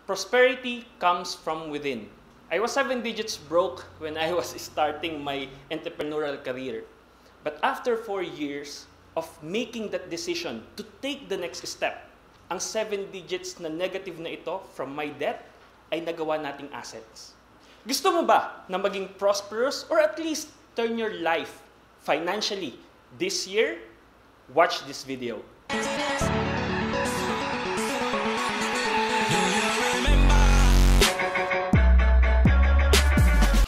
Prosperity comes from within. I was 7 digits broke when I was starting my entrepreneurial career. But after 4 years of making that decision to take the next step, ang 7 digits na negative na ito from my debt ay nagawa nating assets. Gusto mo ba na maging prosperous or at least turn your life financially this year? Watch this video.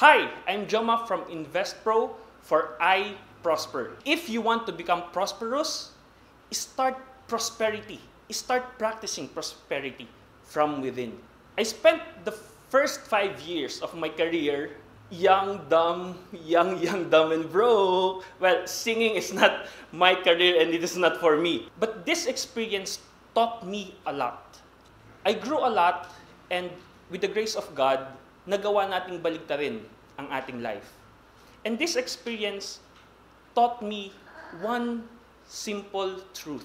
Hi, I'm Joma from InvestPro for I Prosper. If you want to become prosperous, start prosperity. Start practicing prosperity from within. I spent the first 5 years of my career young, dumb, and broke. Well, singing is not my career and it is not for me. But this experience taught me a lot. I grew a lot and with the grace of God, nagawa nating baliktarin ang ating life. And this experience taught me one simple truth,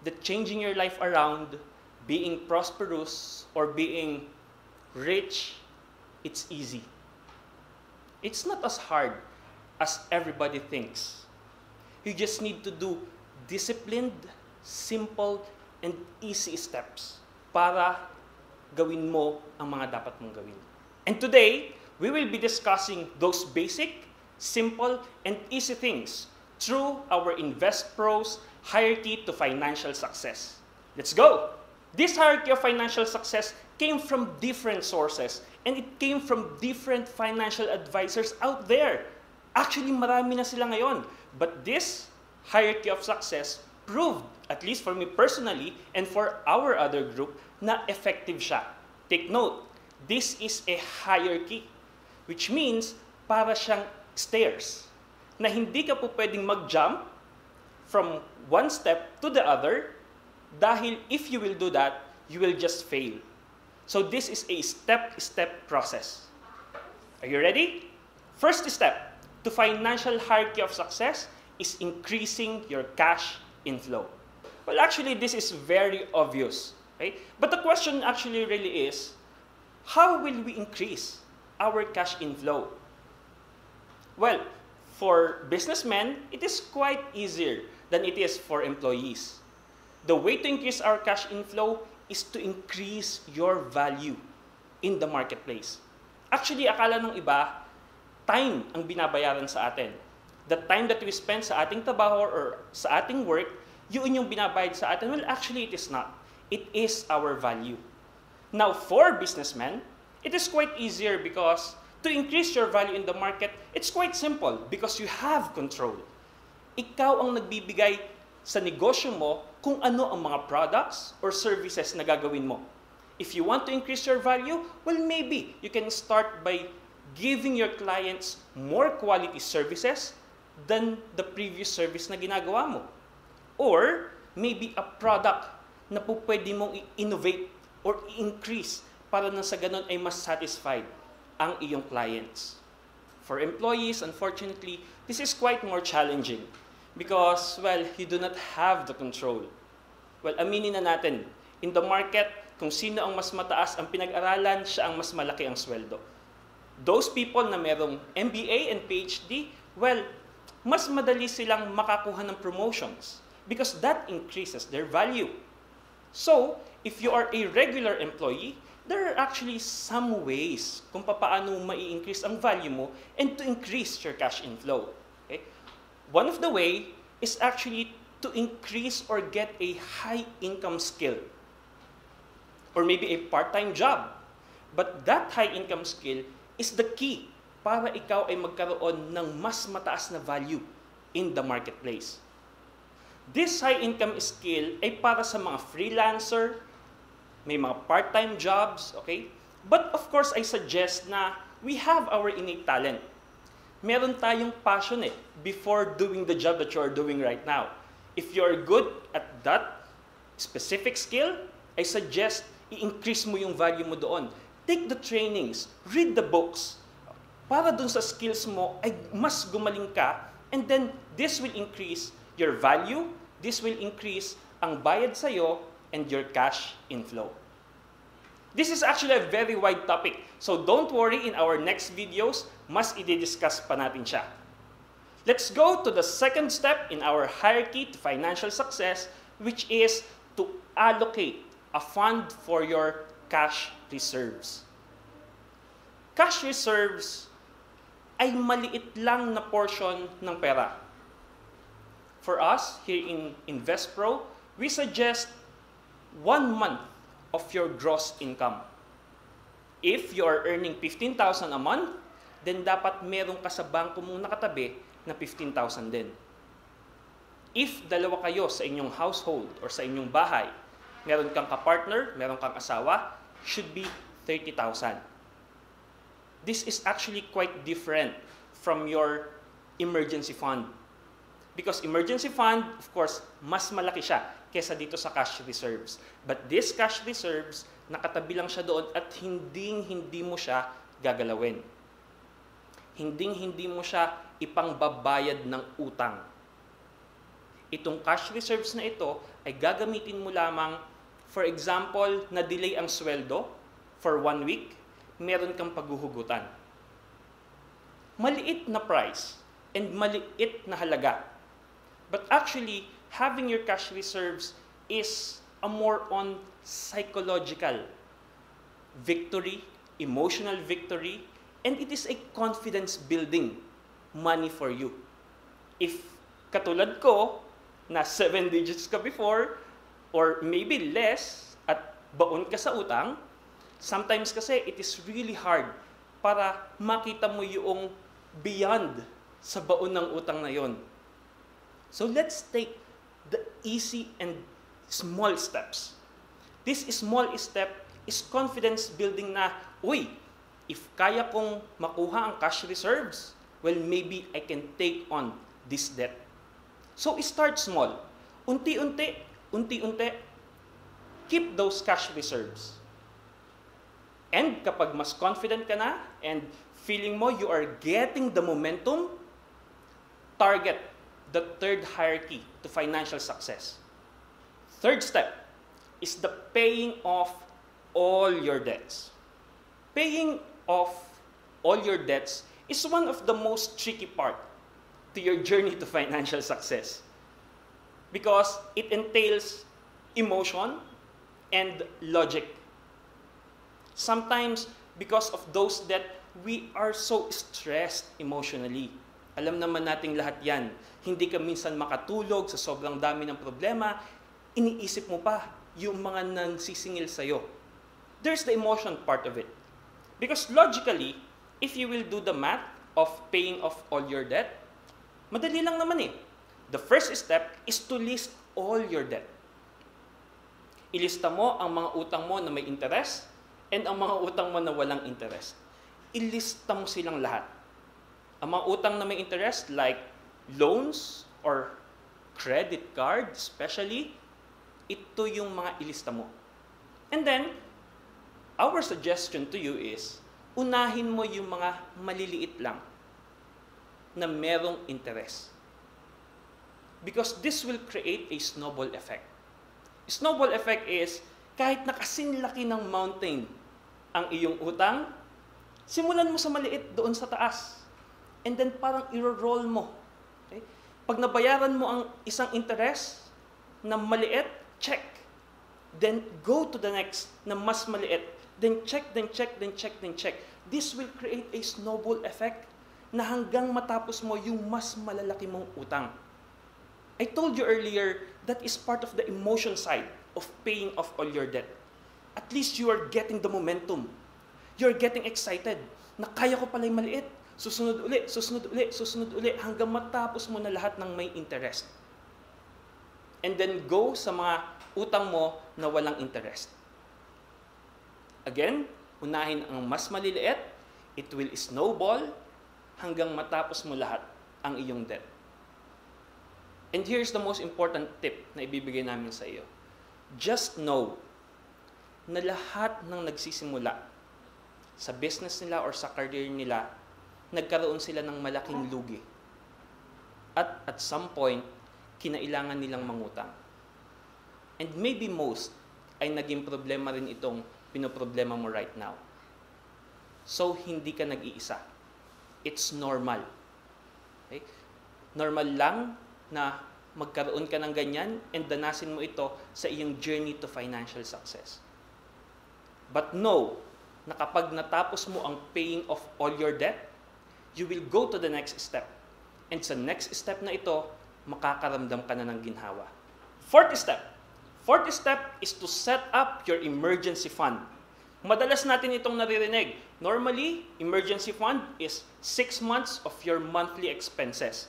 that changing your life around, being prosperous or being rich, it's easy. It's not as hard as everybody thinks. You just need to do disciplined, simple, and easy steps para gawin mo ang mga dapat mong gawin. And today, we will be discussing those basic, simple, and easy things through our InvestPro's hierarchy to financial success. Let's go! This hierarchy of financial success came from different sources and it came from different financial advisors out there. Actually, marami na sila ngayon. But this hierarchy of success proved, at least for me personally and for our other group, na effective siya. Take note, this is a hierarchy, which means para siyang stairs na hindi ka po pwedeng mag-jump from one step to the other dahil if you will do that, you will just fail. So this is a step-step process. Are you ready? First step to financial hierarchy of success is increasing your cash inflow. Well, actually, this is very obvious. Okay? But the question actually really is, how will we increase our cash inflow? Well, for businessmen, it is quite easier than it is for employees. The way to increase our cash inflow is to increase your value in the marketplace. Actually, akala ng iba, time ang binabayaran sa atin. The time that we spend sa ating trabaho or sa ating work, yun yung binabayad sa atin. Well, actually, it is not. It is our value. Now, for businessmen, it is quite easier because to increase your value in the market, it's quite simple because you have control. Ikaw ang nagbibigay sa negosyo mo kung ano ang mga products or services na gagawin mo. If you want to increase your value, well, maybe you can start by giving your clients more quality services than the previous service na ginagawa mo. Or maybe a product na po pwede mong i-innovate or i-increase para na sa ganun ay mas satisfied ang iyong clients. For employees, unfortunately, this is quite more challenging because, well, you do not have the control. Well, aminin na natin, in the market, kung sino ang mas mataas ang pinag-aralan, siya ang mas malaki ang sweldo. Those people na merong MBA and PhD, well, mas madali silang makakuha ng promotions because that increases their value. So, if you are a regular employee, there are actually some ways kung paano mai-increase ang value mo and to increase your cash inflow. Okay? One of the way is actually to increase or get a high income skill or maybe a part-time job. But that high income skill is the key para ikaw ay magkaroon ng mas mataas na value in the marketplace. This high income skill ay para sa mga freelancer, may mga part-time jobs, okay? But of course, I suggest na we have our innate talent. Meron tayong passion before doing the job that you are doing right now. If you are good at that specific skill, I suggest i-increase mo yung value mo doon. Take the trainings, read the books, para dun sa skills mo ay mas gumaling ka, and then this will increase your value, this will increase ang bayad sa'yo, and your cash inflow. This is actually a very wide topic. So don't worry, in our next videos, mas i-discuss pa natin siya. Let's go to the second step in our hierarchy to financial success, which is to allocate a fund for your cash reserves. Cash reserves ay maliit lang na portion ng pera. For us, here in InvestPro, we suggest 1 month of your gross income. If you are earning 15,000 a month, then dapat meron ka sa bangko mong nakatabi na 15,000 din. If dalawa kayo sa inyong household or sa inyong bahay, meron kang kapartner, meron kang asawa, should be 30,000. This is actually quite different from your emergency fund. Because emergency fund, of course, mas malaki siya kesa dito sa cash reserves. But this cash reserves, nakatabi lang siya doon at hindi mo siya gagalawin. Hindi mo siya ipangbabayad ng utang. Itong cash reserves na ito ay gagamitin mo lamang, for example, na-delay ang sweldo for 1 week, meron kang paghuhugutan. Maliit na price and maliit na halaga. But actually, having your cash reserves is a more on psychological victory, emotional victory, and it is a confidence-building money for you. If katulad ko, na 7 digits ka before, or maybe less, at baon ka sa utang, sometimes kasi it is really hard para makita mo yung beyond sa baon ng utang na yon. So let's take the easy and small steps. This small step is confidence building na, uy, if kaya kong makuha ang cash reserves, well, maybe I can take on this debt. So start small. Unti-unti, keep those cash reserves. And kapag mas confident ka na and feeling mo you are getting the momentum, target the third hierarchy to financial success. Third step is the paying off all your debts. Paying off all your debts is one of the most tricky part to your journey to financial success because it entails emotion and logic. Sometimes, because of those debt, we are so stressed emotionally. Alam naman nating lahat yan. Hindi ka minsan makatulog sa sobrang dami ng problema. Iniisip mo pa yung mga nagsisingil sa'yo. There's the emotion part of it. Because logically, if you will do the math of paying off all your debt, madali lang naman eh. The first step is to list all your debt. Ilista mo ang mga utang mo na may interest and ang mga utang mo na walang interest. Ilista mo silang lahat. Ang mga utang na may interest like loans or credit card especially, ito yung mga ilista mo. And then, our suggestion to you is, unahin mo yung mga maliliit lang na merong interest. Because this will create a snowball effect. Snowball effect is, kahit nakasinlaki ng mountain ang iyong utang, simulan mo sa maliit doon sa taas. And then parang i-roll mo. Okay? Pag nabayaran mo ang isang interest na maliit, check. Then go to the next na mas maliit. Then check, then check, then check, then check. This will create a snowball effect na hanggang matapos mo yung mas malalaki mong utang. I told you earlier, that is part of the emotion side of paying off all your debt. At least you are getting the momentum. You're getting excited na kaya ko pala yung maliit. Susunod uli, susunod uli, susunod uli, hanggang matapos mo na lahat ng may interest. And then go sa mga utang mo na walang interest. Again, unahin ang mas maliliit, it will snowball hanggang matapos mo lahat ang iyong debt. And here's the most important tip na ibibigay namin sa iyo. Just know na lahat ng nagsisimula sa business nila or sa career nila, nagkaroon sila ng malaking lugi. At some point, kinailangan nilang mangutang. And maybe most ay naging problema rin itong pinoproblema mo right now. So, hindi ka nag-iisa. It's normal. Okay? Normal lang na magkaroon ka ng ganyan and danasin mo ito sa iyong journey to financial success. But know na kapag natapos mo ang paying off all your debt, you will go to the next step. And sa next step na ito, makakaramdam ka na ng ginhawa. Fourth step is to set up your emergency fund. Madalas natin itong naririnig. Normally, emergency fund is 6 months of your monthly expenses.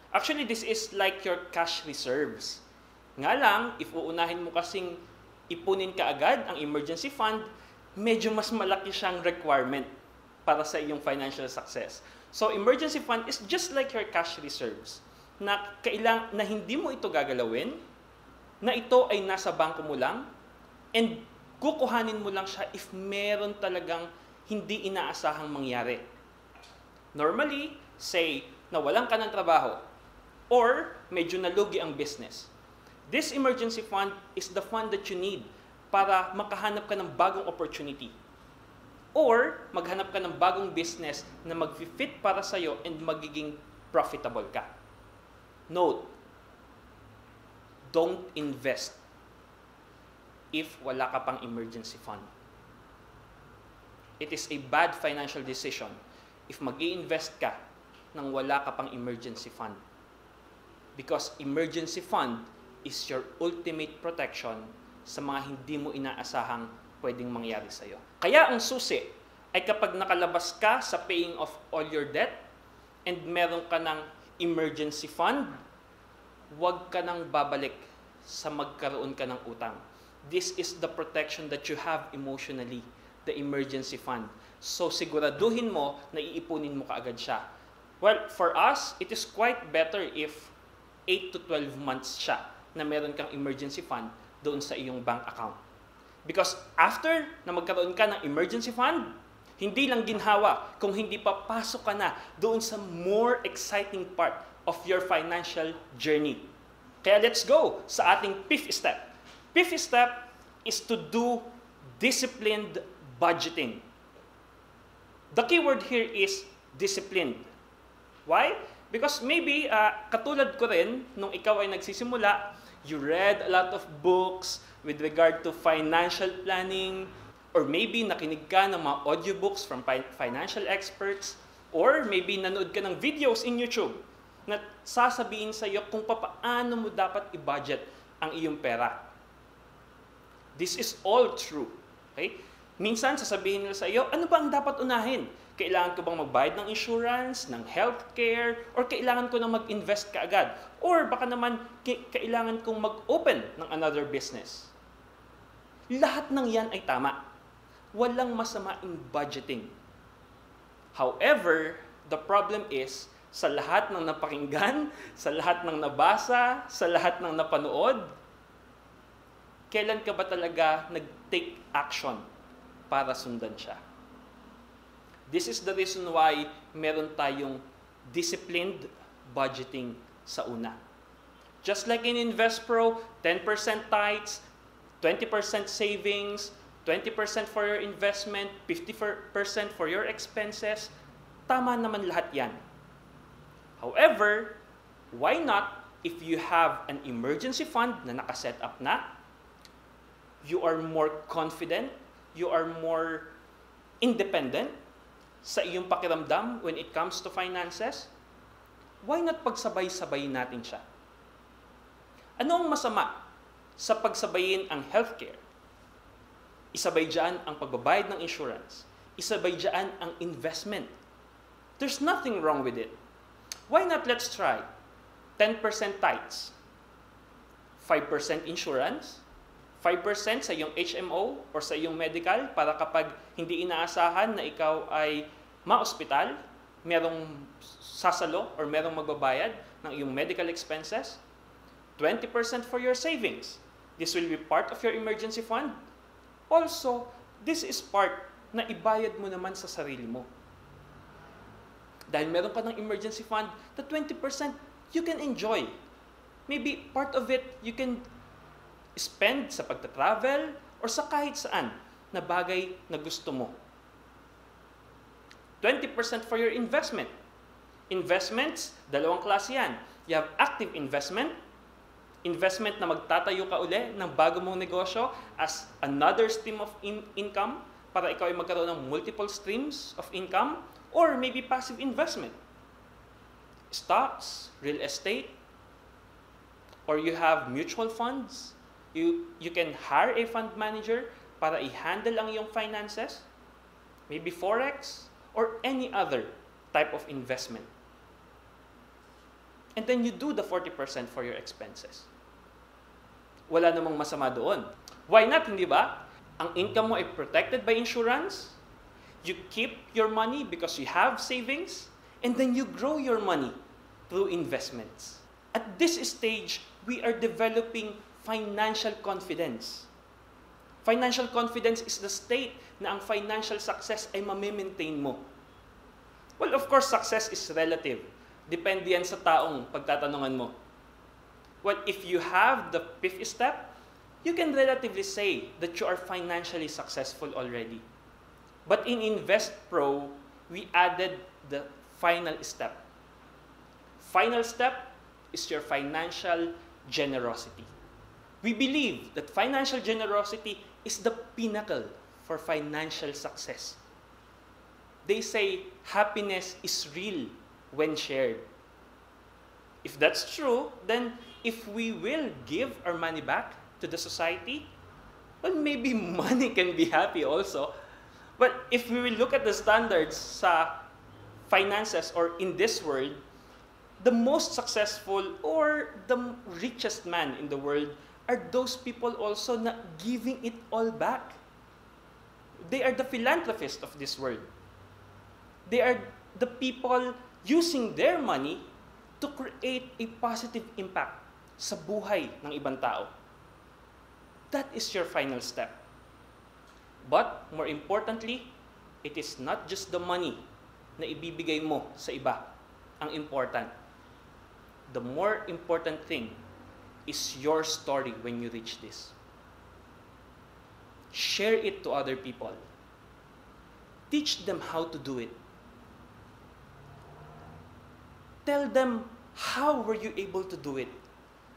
Actually, this is like your cash reserves. Nga lang, if uunahin mo kasing ipunin ka agad ang emergency fund, medyo mas malaki siyang requirement para sa iyong financial success. So, emergency fund is just like your cash reserves na hindi mo ito gagalawin, na ito ay nasa bangko mo lang, and kukuhanin mo lang siya if meron talagang hindi inaasahang mangyari. Normally, say, nawalan ka ng trabaho, or medyo nalugi ang business. This emergency fund is the fund that you need para makahanap ka ng bagong opportunity. Or maghanap ka ng bagong business na mag-fit para sa'yo and magiging profitable ka. Note, don't invest if wala ka pang emergency fund. It is a bad financial decision if mag-i-invest ka nang wala ka pang emergency fund. Because emergency fund is your ultimate protection sa mga hindi mo inaasahang pwedeng mangyari sa'yo. Kaya ang susi ay kapag nakalabas ka sa paying off all your debt and meron ka ng emergency fund, huwag ka nang babalik sa magkaroon ka ng utang. This is the protection that you have emotionally, the emergency fund. So siguraduhin mo na iipunin mo kaagad siya. Well, for us, it is quite better if 8 to 12 months siya na meron kang emergency fund doon sa iyong bank account. Because after na magkaroon ka ng emergency fund, hindi lang ginhawa, kung hindi pa pasok ka na doon sa more exciting part of your financial journey. Kaya let's go sa ating fifth step. Fifth step is to do disciplined budgeting. The key word here is disciplined. Why? Because maybe, katulad ko rin, nung ikaw ay nagsisimula, you read a lot of books with regard to financial planning, or maybe nakinig ka ng mga audiobooks from financial experts, or maybe nanood ka ng videos in YouTube na sasabihin sa iyo kung paano mo dapat i-budget ang iyong pera. This is all true. Okay? Minsan sasabihin nila sa iyo, ano ba ang dapat unahin? Kailangan ko bang magbayad ng insurance, ng healthcare, or kailangan ko na mag-invest kaagad? Or baka naman kailangan kong mag-open ng another business. Lahat ng yan ay tama. Walang masama in budgeting. However, the problem is, sa lahat ng napakinggan, sa lahat ng nabasa, sa lahat ng napanood, kailan ka ba talaga nag-take action para sundan siya? This is the reason why meron tayong disciplined budgeting sa una. Just like in InvestPro, 10% tithes, 20% savings, 20% for your investment, 50% for your expenses. Tama naman lahat yan. However, why not if you have an emergency fund na nakaset up na, you are more confident, you are more independent sa iyong pakiramdam when it comes to finances, why not pagsabay-sabayin natin siya? Ano ang masama sa pagsabayin ang healthcare? Isabay dyan ang pagbabayad ng insurance. Isabay dyan ang investment. There's nothing wrong with it. Why not let's try 10% tithes, 5% insurance, 5% sa iyong HMO or sa iyong medical para kapag hindi inaasahan na ikaw ay ma-ospital, merong sasalo or merong magbabayad ng iyong medical expenses. 20% for your savings. This will be part of your emergency fund. Also, this is part na ibayad mo naman sa sarili mo. Dahil meron ka ng emergency fund, the 20% you can enjoy. Maybe part of it you can spend sa pagta-travel or sa kahit saan na bagay na gusto mo. 20% for your investment. Investments, dalawang klase yan. You have active investment, investment na magtatayo ka uli ng bago mong negosyo as another stream of income para ikaw ay magkaroon ng multiple streams of income, or maybe passive investment. Stocks, real estate, or you have mutual funds. You can hire a fund manager para i-handle ang iyong finances, maybe forex, or any other type of investment. And then you do the 40% for your expenses. Wala namang masama doon. Why not, hindi ba? Ang income mo ay protected by insurance. You keep your money because you have savings. And then you grow your money through investments. At this stage, we are developing financial confidence. Financial confidence is the state na ang financial success ay mamimaintain mo. Well, of course, success is relative. Depende yan sa taong pagtatanungan mo. Well, if you have the fifth step, you can relatively say that you are financially successful already. But in Invest Pro, we added the final step. Final step is your financial generosity. We believe that financial generosity is the pinnacle for financial success. They say happiness is real when shared. If that's true, then if we will give our money back to the society, well, maybe money can be happy also. But if we will look at the standards sa finances or in this world, the most successful or the richest man in the world are those people also na giving it all back. They are the philanthropists of this world. They are the people using their money to create a positive impact sa buhay ng ibang tao. That is your final step. But more importantly, it is not just the money na ibibigay mo sa iba ang important. The more important thing is your story when you reach this. Share it to other people. Teach them how to do it. Tell them, how were you able to do it?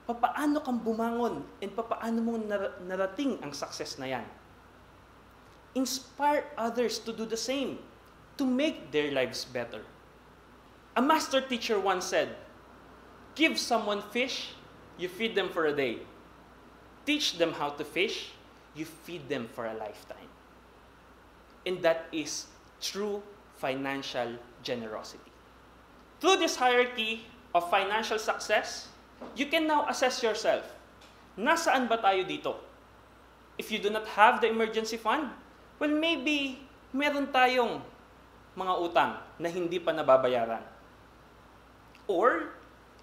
Papaano kang bumangon and papaano mo narating ang success na yan? Inspire others to do the same, to make their lives better. A master teacher once said, give someone fish, you feed them for a day. Teach them how to fish, you feed them for a lifetime. And that is true financial generosity. Through this hierarchy of financial success, you can now assess yourself. Nasaan ba tayo dito? If you do not have the emergency fund, well, maybe meron tayong mga utang na hindi pa nababayaran. Or,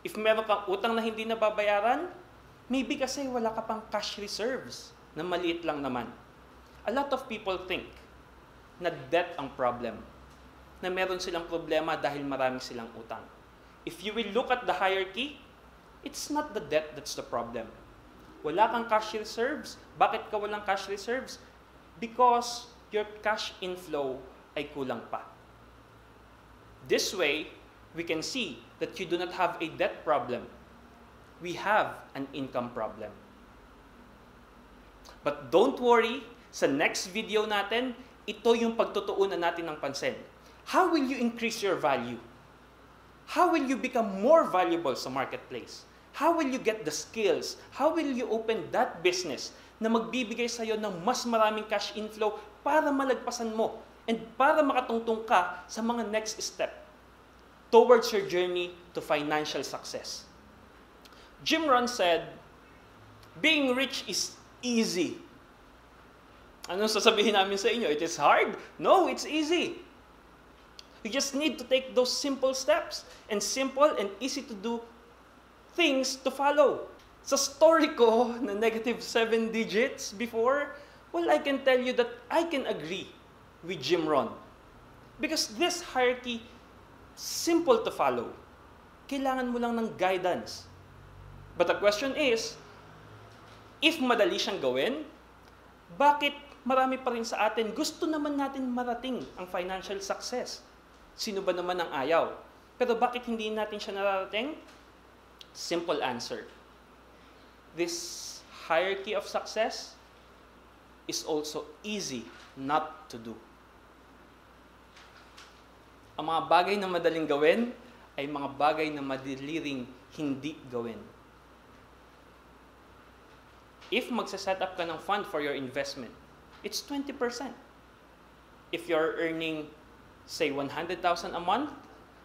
if meron kang utang na hindi nababayaran, maybe kasi wala ka pang cash reserves na maliit lang naman. A lot of people think na debt ang problem, na meron silang problema dahil marami silang utang. If you will look at the hierarchy, it's not the debt that's the problem. Wala kang cash reserves. Bakit ka walang cash reserves? Because your cash inflow ay kulang pa. This way, we can see that you do not have a debt problem. We have an income problem. But don't worry, sa next video natin, ito yung pagtutuunan natin ng pansin. How will you increase your value? How will you become more valuable sa marketplace? How will you get the skills? How will you open that business na magbibigay sa'yo ng mas maraming cash inflow para malagpasan mo and para makatungtong ka sa mga next step towards your journey to financial success? Jim Rohn said, being rich is easy. Anong sasabihin namin sa inyo? It is hard? No, it's easy. You just need to take those simple steps and simple and easy to do things to follow. Sa story ko na negative 7 digits before, well, I can tell you that I can agree with Jim Rohn. Because this hierarchy, simple to follow. Kailangan mo lang ng guidance. But the question is, if madali siyang gawin, Bakit marami pa rin sa atin gusto naman natin marating ang financial success? Sino ba naman ang ayaw? Pero bakit hindi natin siya nararating? Simple answer. This hierarchy of success is also easy not to do. Ang mga bagay na madaling gawin ay mga bagay na madali ring hindi gawin. If magsaset up ka ng fund for your investment, it's 20%. If you're earning, say, 100,000 a month,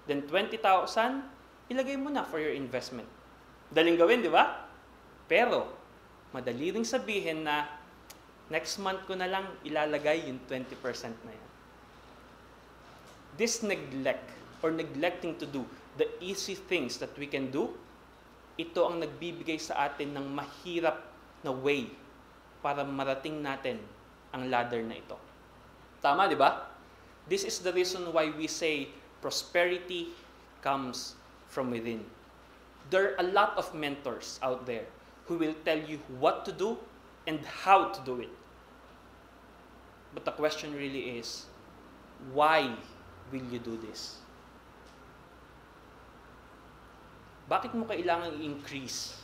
then 20,000, ilagay mo na for your investment. Daling gawin, di ba? Pero, madali ring sabihin na next month ko na lang ilalagay yung 20% na yan. This neglect or neglecting to do the easy things that we can do, ito ang nagbibigay sa atin ng mahirap na way para marating natin ang ladder na ito. Tama, di ba? This is the reason why we say prosperity comes from within. There are a lot of mentors out there who will tell you what to do and how to do it. But the question really is, why will you do this? Bakit mo kailangan i-increase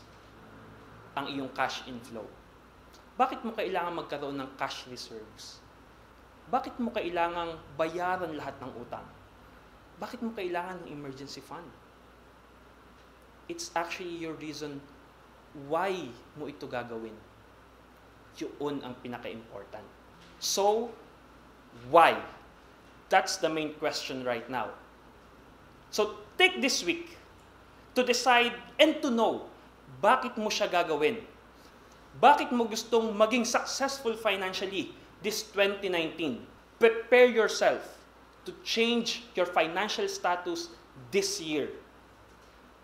ang iyong cash inflow? Bakit mo kailangan magkaroon ng cash reserves? Bakit mo kailangang bayaran lahat ng utang? Bakit mo kailangan ng emergency fund? It's actually your reason why mo ito gagawin. Yun ang pinaka-important. So, why? That's the main question right now. So, take this week to decide and to know bakit mo siya gagawin. Bakit mo gustong maging successful financially this 2019? Prepare yourself to change your financial status this year.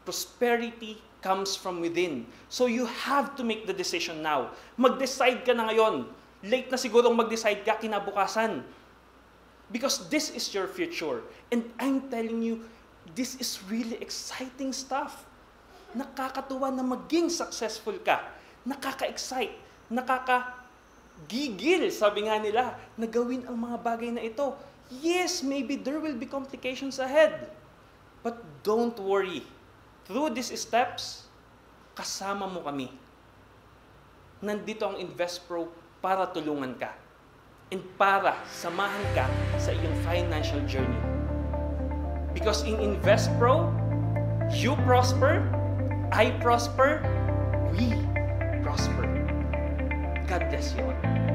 Prosperity comes from within. So you have to make the decision now. Mag-decide ka na ngayon. Late na sigurong mag-decide ka kinabukasan. Because this is your future. And I'm telling you, this is really exciting stuff. Nakakatuwa na maging successful ka. Nakaka-excite. Nakaka-gigil, sabi nga nila, na gawin ang mga bagay na ito. Yes, maybe there will be complications ahead. But don't worry. Through these steps, kasama mo kami. Nandito ang InvestPro para tulungan ka. And para samahan ka sa iyong financial journey. Because in InvestPro, you prosper, I prosper, we prosper. God bless you all.